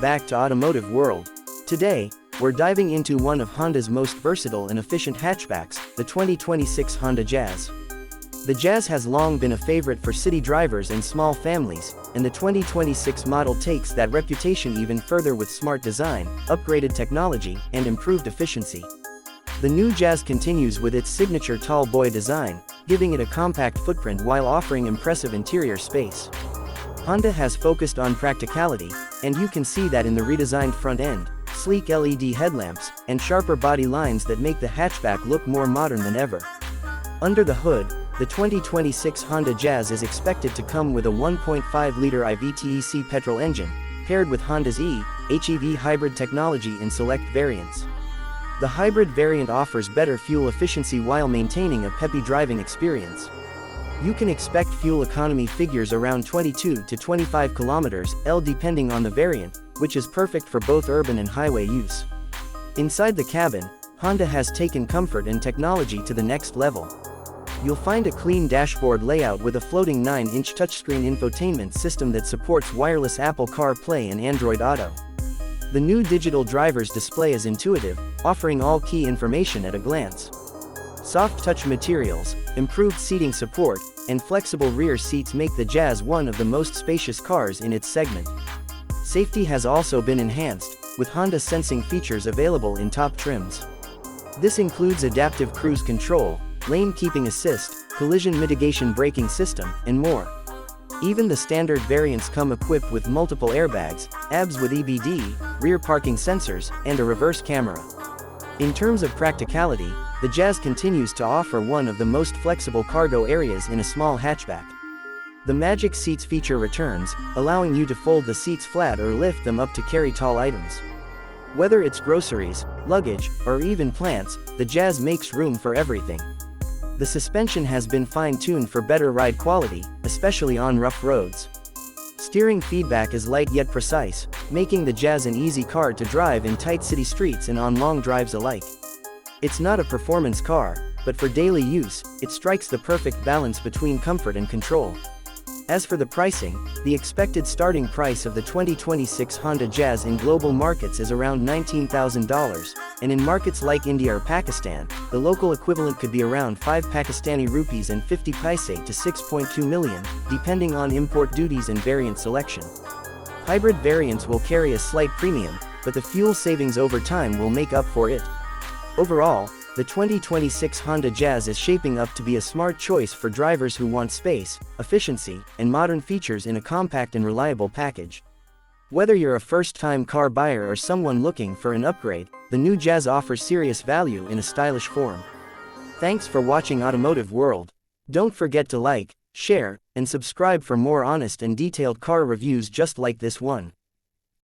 back to Automotive World. Today, we're diving into one of Honda's most versatile and efficient hatchbacks, the 2026 Honda Jazz. The Jazz has long been a favorite for city drivers and small families, and the 2026 model takes that reputation even further with smart design, upgraded technology, and improved efficiency. The new Jazz continues with its signature tall boy design, giving it a compact footprint while offering impressive interior space. Honda has focused on practicality, and you can see that in the redesigned front end, sleek LED headlamps, and sharper body lines that make the hatchback look more modern than ever. Under the hood, the 2026 Honda Jazz is expected to come with a 1.5-liter IVTEC petrol engine, paired with Honda's e-HEV hybrid technology in select variants. The hybrid variant offers better fuel efficiency while maintaining a peppy driving experience. You can expect fuel economy figures around 22 to 25 km/L depending on the variant, which is perfect for both urban and highway use. Inside the cabin, Honda has taken comfort and technology to the next level. You'll find a clean dashboard layout with a floating 9-inch touchscreen infotainment system that supports wireless Apple CarPlay and Android Auto. The new digital driver's display is intuitive, offering all key information at a glance. Soft touch materials, improved seating support, and flexible rear seats make the Jazz one of the most spacious cars in its segment. Safety has also been enhanced, with Honda sensing features available in top trims. This includes adaptive cruise control, lane keeping assist, collision mitigation braking system, and more. Even the standard variants come equipped with multiple airbags, ABS with EBD, rear parking sensors, and a reverse camera. In terms of practicality, the Jazz continues to offer one of the most flexible cargo areas in a small hatchback. The Magic Seats feature returns, allowing you to fold the seats flat or lift them up to carry tall items. Whether it's groceries, luggage, or even plants, the Jazz makes room for everything. The suspension has been fine-tuned for better ride quality, especially on rough roads. Steering feedback is light yet precise, making the Jazz an easy car to drive in tight city streets and on long drives alike. It's not a performance car, but for daily use, it strikes the perfect balance between comfort and control. As for the pricing, the expected starting price of the 2026 Honda Jazz in global markets is around $19,000, and in markets like India or Pakistan, the local equivalent could be around 5 Pakistani rupees and 50 paise to 6.2 million, depending on import duties and variant selection. Hybrid variants will carry a slight premium, but the fuel savings over time will make up for it. Overall, the 2026 Honda Jazz is shaping up to be a smart choice for drivers who want space, efficiency, and modern features in a compact and reliable package. Whether you're a first-time car buyer or someone looking for an upgrade, the new Jazz offers serious value in a stylish form. Thanks for watching Automotive World. Don't forget to like, share, and subscribe for more honest and detailed car reviews just like this one.